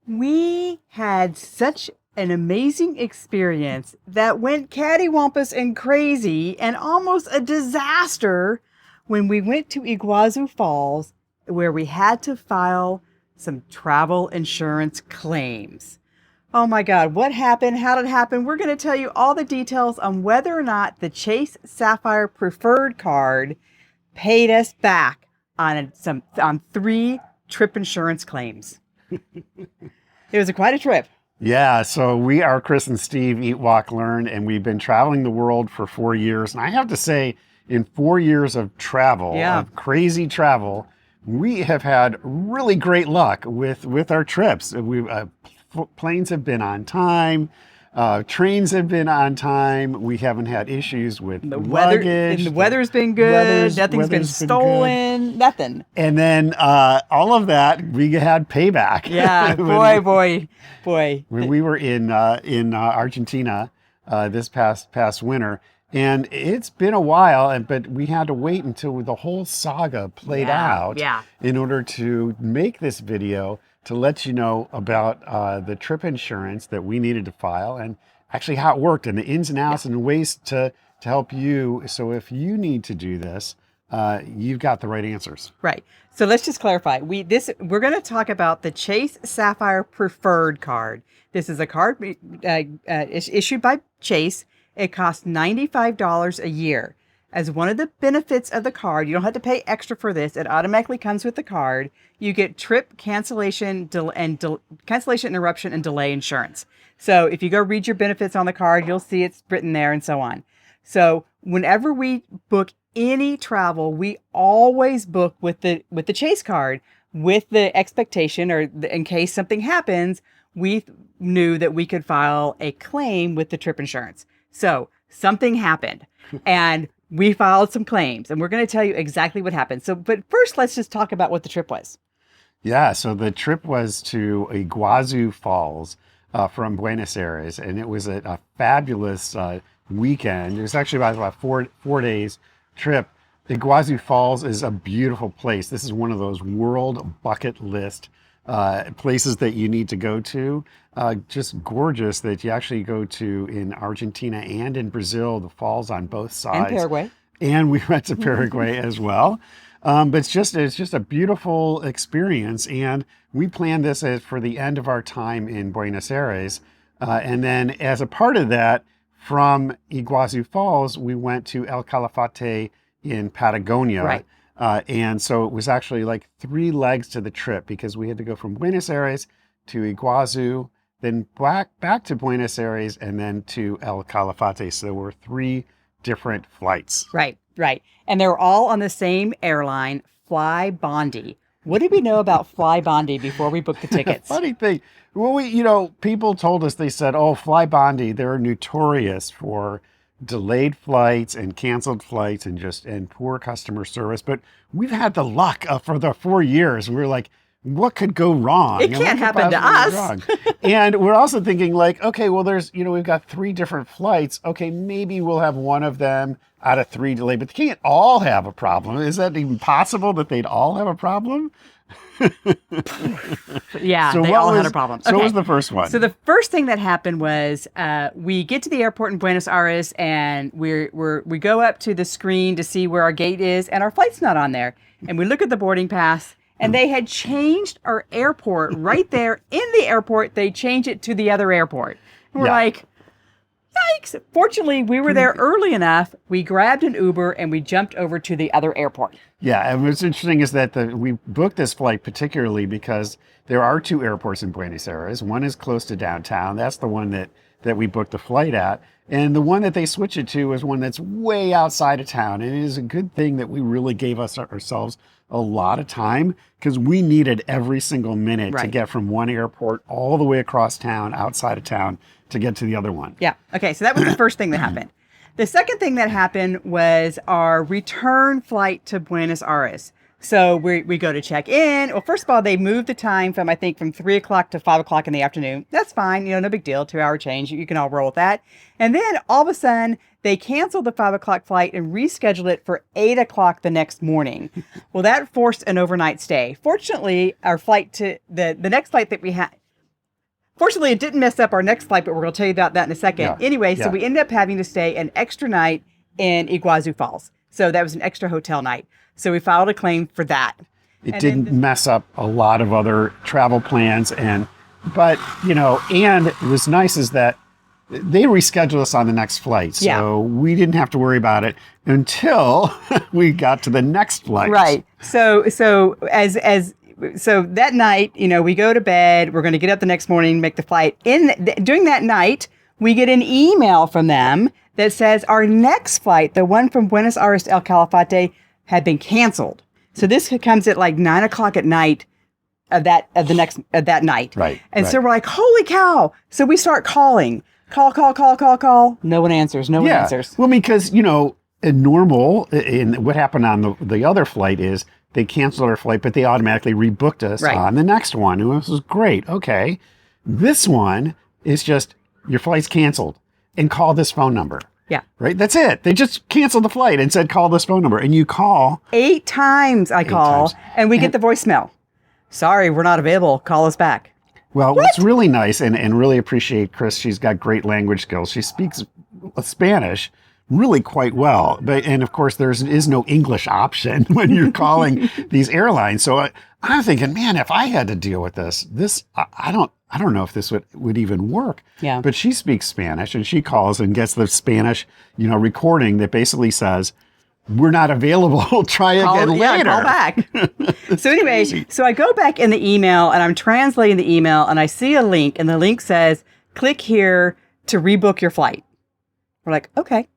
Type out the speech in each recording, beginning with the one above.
We had such an amazing experience that went cattywampus and crazy and almost a disaster when we went to Iguazu Falls, where we had to file some travel insurance claims. Oh my God, what happened? How did it happen? We're going to tell you all the details on whether or not the Chase Sapphire Preferred Card paid us back on 3 trip insurance claims. It was quite a trip. Yeah, so we are Chris and Steve, Eat, Walk, Learn, and we've been traveling the world for 4 years. And I have to say, in 4 years of travel, of crazy travel, we have had really great luck with our trips. Planes have been on time. Trains have been on time. We haven't had issues with luggage. The weather's been good. Nothing's been stolen. Nothing. And then all of that, we had payback. Yeah, boy. When we were in Argentina this past winter, and it's been a while, but we had to wait until the whole saga played out in order to make this video to let you know about the trip insurance that we needed to file and actually how it worked and the ins and outs and ways to help you. So if you need to do this, you've got the right answers. Right. So let's just clarify. We're going to talk about the Chase Sapphire Preferred Card. This is a card issued by Chase. It costs $95 a year. As one of the benefits of the card, you don't have to pay extra for this. It automatically comes with the card. You get trip cancellation, cancellation, interruption, and delay insurance. So if you go read your benefits on the card, you'll see it's written there and so on. So whenever we book any travel, we always book with the Chase card with the expectation, or in case something happens, we knew that we could file a claim with the trip insurance. So something happened and we filed some claims, and we're going to tell you exactly what happened. So, but first, let's just talk about what the trip was. Yeah, so the trip was to Iguazu Falls from Buenos Aires, and it was a fabulous weekend. It was actually about four days trip. Iguazu Falls is a beautiful place. This is one of those world bucket list places that you need to go to. Just gorgeous that you actually go to in Argentina and in Brazil, the falls on both sides. And Paraguay. And we went to Paraguay as well. But it's just a beautiful experience. And we planned this for the end of our time in Buenos Aires. And then as a part of that, from Iguazu Falls, we went to El Calafate in Patagonia. Right. And so it was actually like 3 legs to the trip because we had to go from Buenos Aires to Iguazu, then back to Buenos Aires, and then to El Calafate. So there were 3 different flights. Right. And they were all on the same airline, FlyBondi. What did we know about FlyBondi before we booked the tickets? Funny thing. Well, people told us, they said, oh, FlyBondi, they're notorious for delayed flights and canceled flights and poor customer service. But we've had the luck for the 4 years. We were like, what could go wrong? It can't happen to us. And we're also thinking like, okay, well, we've got 3 different flights. Okay, maybe we'll have one of them out of 3 delayed, but they can't all have a problem. Is that even possible that they'd all have a problem? Yeah, so they all had a problem. So what was the first one? So the first thing that happened was we get to the airport in Buenos Aires, and we go up to the screen to see where our gate is, and our flight's not on there. And we look at the boarding pass, and they had changed our airport right there in the airport. They changed it to the other airport. And we're like, yikes. Fortunately, we were there early enough. We grabbed an Uber and we jumped over to the other airport. Yeah, and what's interesting is that we booked this flight particularly because there are 2 airports in Buenos Aires. One is close to downtown. That's the one that we booked the flight at. And the one that they switch it to is one that's way outside of town. And it is a good thing that we really gave ourselves a lot of time because we needed every single minute to get from one airport all the way across town, outside of town, to get to the other one. Yeah. Okay. So that was the first thing that happened. The second thing that happened was our return flight to Buenos Aires. So we go to check in. Well, first of all, they moved the time from 3 o'clock to 5 o'clock in the afternoon. That's fine. No big deal. 2-hour change. You can all roll with that. And then all of a sudden, they canceled the 5 o'clock flight and rescheduled it for 8 o'clock the next morning. Well, that forced an overnight stay. Fortunately, our flight to the next flight that we had, Fortunately, it didn't mess up our next flight, but we're going to tell you about that in a second. Yeah. Anyway, so we ended up having to stay an extra night in Iguazu Falls. So that was an extra hotel night. So we filed a claim for that. It didn't mess up a lot of other travel plans. But, and it was nice is that they rescheduled us on the next flight. So we didn't have to worry about it until we got to the next flight. Right. So that night, we go to bed, we're going to get up the next morning, make the flight. During that night, we get an email from them that says our next flight, the one from Buenos Aires to El Calafate, had been canceled. So this comes at like 9:00 at night of that night. Right. And so we're like, holy cow. So we start calling. Call. No one answers. No one answers. Well, because, in normal, what happened on the other flight is they canceled our flight, but they automatically rebooked us on the next one. And this was great. Okay. This one is just, your flight's canceled and call this phone number. Yeah. Right? That's it. They just canceled the flight and said, call this phone number. And you call. 8 times I call, and we get the voicemail. Sorry, we're not available. Call us back. Well, what's really nice and really appreciate Chris, she's got great language skills. She speaks Spanish really quite well. And of course, there is no English option when you're calling these airlines. So I'm thinking, man, if I had to deal with this, I don't know if this would even work. Yeah. But she speaks Spanish and she calls and gets the Spanish, recording that basically says, we're not available. Try again later. Call back. So anyway, so I go back in the email and I'm translating the email and I see a link and the link says, click here to rebook your flight. We're like, okay.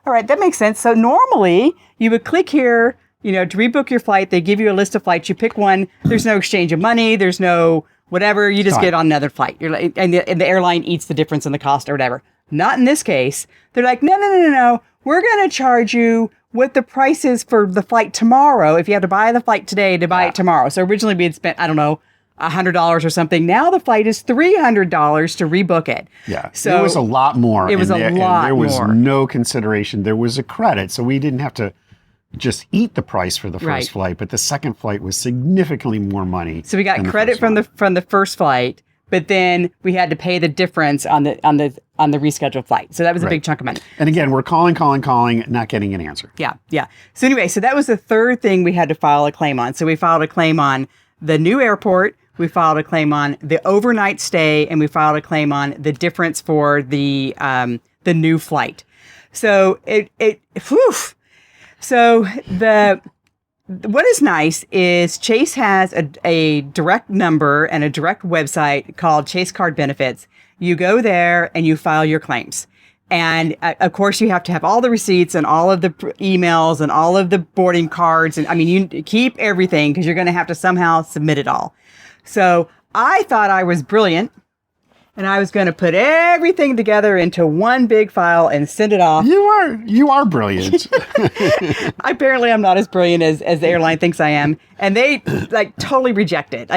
All right, that makes sense. So normally you would click here, to rebook your flight. They give you a list of flights. You pick one. There's no exchange of money. There's no whatever. You just get on another flight. You're like, and the airline eats the difference in the cost or whatever. Not in this case. They're like, no. We're going to charge you what the price is for the flight tomorrow. If you have to buy the flight today to buy it tomorrow. So originally we had spent, I don't know, $100 or something. Now the flight is $300 to rebook it. Yeah. So it was a lot more. It was a lot more. There was no consideration. There was a credit. So we didn't have to just eat the price for the first flight, but the second flight was significantly more money. So we got credit from the first flight, but then we had to pay the difference on the rescheduled flight. So that was a big chunk of money. And again, we're calling, not getting an answer. Yeah. So anyway, so that was the third thing we had to file a claim on. So we filed a claim on the new airport, we filed a claim on the overnight stay, and we filed a claim on the difference for the new flight. So So what is nice is Chase has a direct number and a direct website called Chase Card Benefits. You go there and you file your claims. And of course, you have to have all the receipts and all of the emails and all of the boarding cards. And you keep everything because you're going to have to somehow submit it all. So I thought I was brilliant. And I was going to put everything together into one big file and send it off. You are brilliant. Apparently, I'm not as brilliant as the airline thinks I am. And they totally reject it.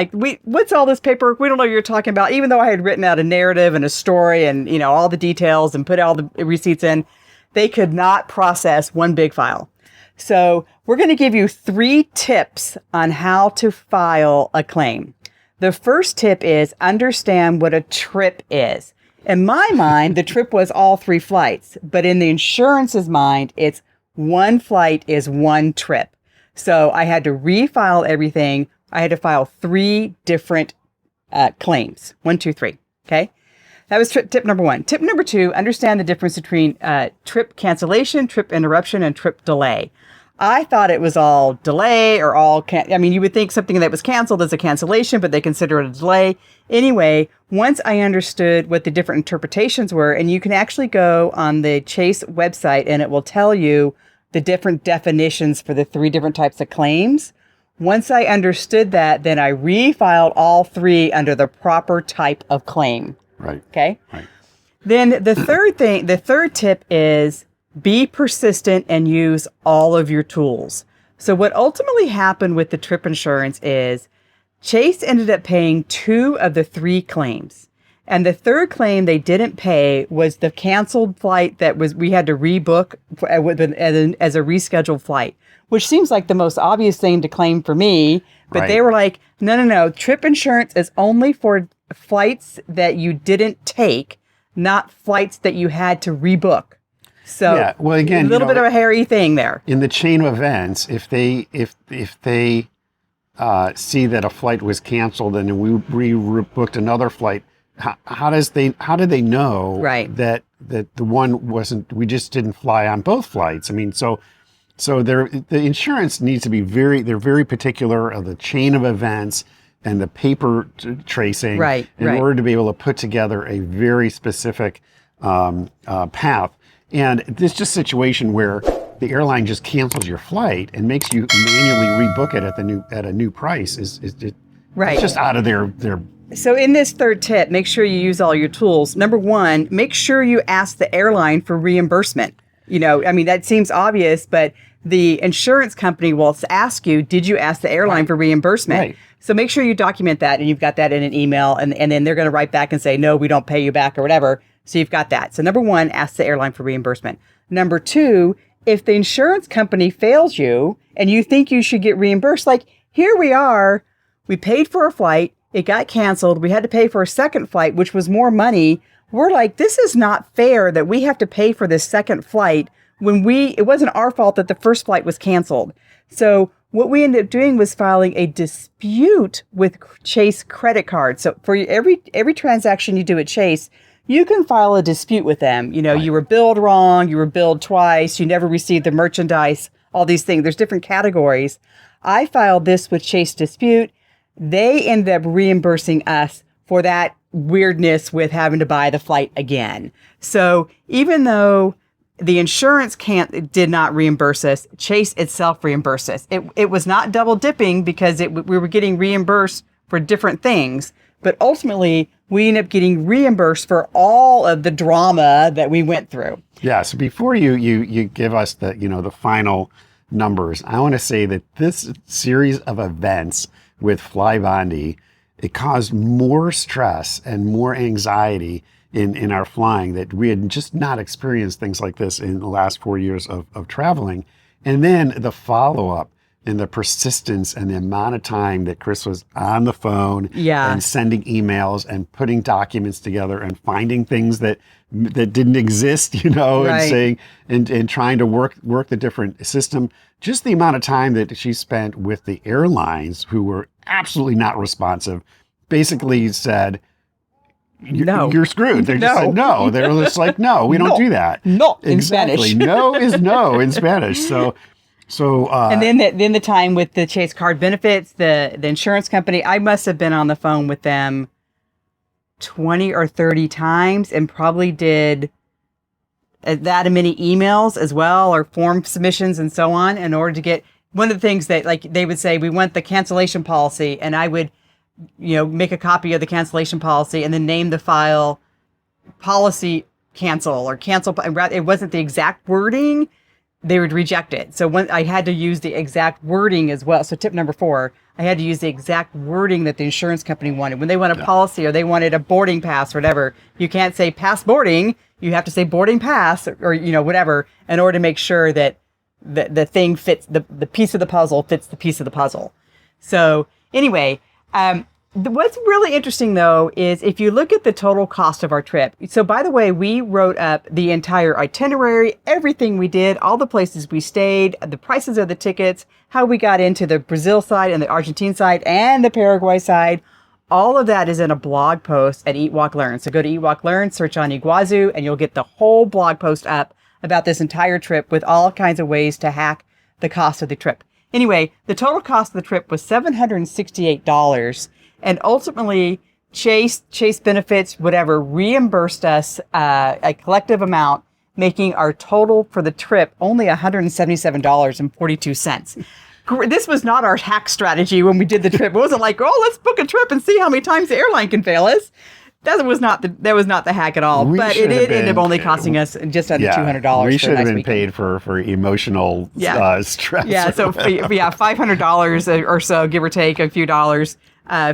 What's all this paperwork? We don't know what you're talking about. Even though I had written out a narrative and a story and, all the details and put all the receipts in, they could not process one big file. So we're going to give you 3 tips on how to file a claim. The first tip is understand what a trip is. In my mind, the trip was all 3 flights, but in the insurance's mind, it's one flight is one trip. So I had to refile everything. I had to file 3 different claims. 1, 2, 3. Okay. That was tip number 1. Tip number 2, understand the difference between trip cancellation, trip interruption, and trip delay. I thought it was all delay or all, you would think something that was canceled is a cancellation, but they consider it a delay. Anyway, once I understood what the different interpretations were, and you can actually go on the Chase website and it will tell you the different definitions for the 3 different types of claims. Once I understood that, then I refiled all 3 under the proper type of claim. Right. Okay. Right. Then the third tip is be persistent and use all of your tools. So what ultimately happened with the trip insurance is Chase ended up paying 2 of the 3 claims. And the third claim they didn't pay was the canceled flight that we had to rebook as a rescheduled flight, which seems like the most obvious thing to claim for me. But they were like, no. Trip insurance is only for flights that you didn't take, not flights that you had to rebook. So yeah, well, again, a little bit of a hairy thing there. In the chain of events, if they see that a flight was canceled and we rebooked another flight, how do they know that the one wasn't? We just didn't fly on both flights. I mean, so the insurance needs to be they're very particular of the chain of events and the paper tracing in order to be able to put together a very specific path. And this just situation where the airline just cancels your flight and makes you manually rebook it at a new price is just out of their. So in this third tip, make sure you use all your tools. Number one, make sure you ask the airline for reimbursement. You know, I mean, that seems obvious, but the insurance company will ask you, did you ask the airline for reimbursement? Right. So make sure you document that and you've got that in an email, and then they're going to write back and say, no, we don't pay you back or whatever. So you've got that. So number one, ask the airline for reimbursement. Number two, if the insurance company fails you and you think you should get reimbursed, like here we are, we paid for a flight, it got canceled, we had to pay for a second flight, which was more money. We're like, this is not fair that we have to pay for this second flight when it wasn't our fault that the first flight was canceled. So what we ended up doing was filing a dispute with Chase credit card. So for every transaction you do at Chase, you can file a dispute with them. You know, you were billed wrong, you were billed twice, you never received the merchandise, all these things. There's different categories. I filed this with Chase Dispute. They ended up reimbursing us for that weirdness with having to buy the flight again. So even though the insurance did not reimburse us, Chase itself reimbursed us. It was not double dipping because we were getting reimbursed for different things, but ultimately we ended up getting reimbursed for all of the drama that we went through. Yeah. So before you give us the final numbers, I want to say that this series of events with FlyBondi, it caused more stress and more anxiety in our flying, that we had just not experienced things like this in the last 4 years of traveling. And then the follow-up and the persistence and the amount of time that Chris was on the phone and sending emails and putting documents together and finding things that didn't exist, and saying, and trying to work the different system. Just the amount of time that she spent with the airlines, who were absolutely not responsive, basically said, no, you're screwed. They just said no. They're just like, no, we don't do that. No, in exactly. Spanish. No is no in Spanish. So and then the time with the Chase card benefits, the insurance company, I must have been on the phone with them 20 or 30 times and probably did that many emails as well, or form submissions and so on, in order to get one of the things that, like, they would say, we want the cancellation policy, and I would make a copy of the cancellation policy and then name the file policy cancel or cancel. It wasn't the exact wording. They would reject it. So when I had to use the exact wording as well. So tip number 4, I had to use the exact wording that the insurance company wanted. When they want a policy or they wanted a boarding pass or whatever, you can't say pass boarding. You have to say boarding pass or whatever, in order to make sure that the thing fits, the piece of the puzzle fits the piece of the puzzle. So anyway, what's really interesting, though, is if you look at the total cost of our trip. So, by the way, we wrote up the entire itinerary, everything we did, all the places we stayed, the prices of the tickets, how we got into the Brazil side and the Argentine side and the Paraguay side. All of that is in a blog post at EatWalkLearn. So go to EatWalkLearn, search on Iguazu, and you'll get the whole blog post up about this entire trip with all kinds of ways to hack the cost of the trip. Anyway, the total cost of the trip was $768. And ultimately, Chase Benefits, whatever, reimbursed us a collective amount, making our total for the trip only $177.42. This was not our hack strategy when we did the trip. It wasn't like, let's book a trip and see how many times the airline can fail us. That was not the hack at all. But it did end up only costing us just under $200. We should have been paid for emotional stress. Yeah, so $500 or so, give or take a few dollars,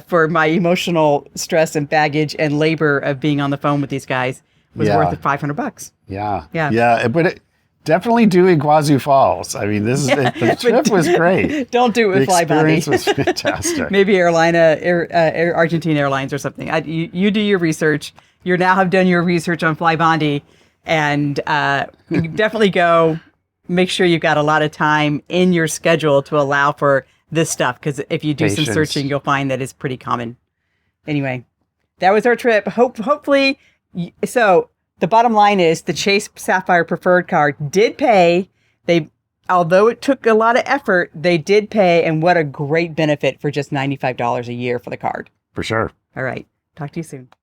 for my emotional stress and baggage and labor of being on the phone with these guys was worth $500. Yeah. But definitely do Iguazu Falls. I mean, the trip was great. Don't do it with FlyBondi. The experience was fantastic. Maybe Argentina Airlines or something. You do your research. You now have done your research on FlyBondi, and definitely go. Make sure you've got a lot of time in your schedule to allow for this stuff, because if you do some searching, you'll find that it's pretty common. Anyway, that was our trip. Hopefully, so the bottom line is the Chase Sapphire Preferred Card did pay. Although it took a lot of effort, they did pay, and what a great benefit for just $95 a year for the card. For sure. All right. Talk to you soon.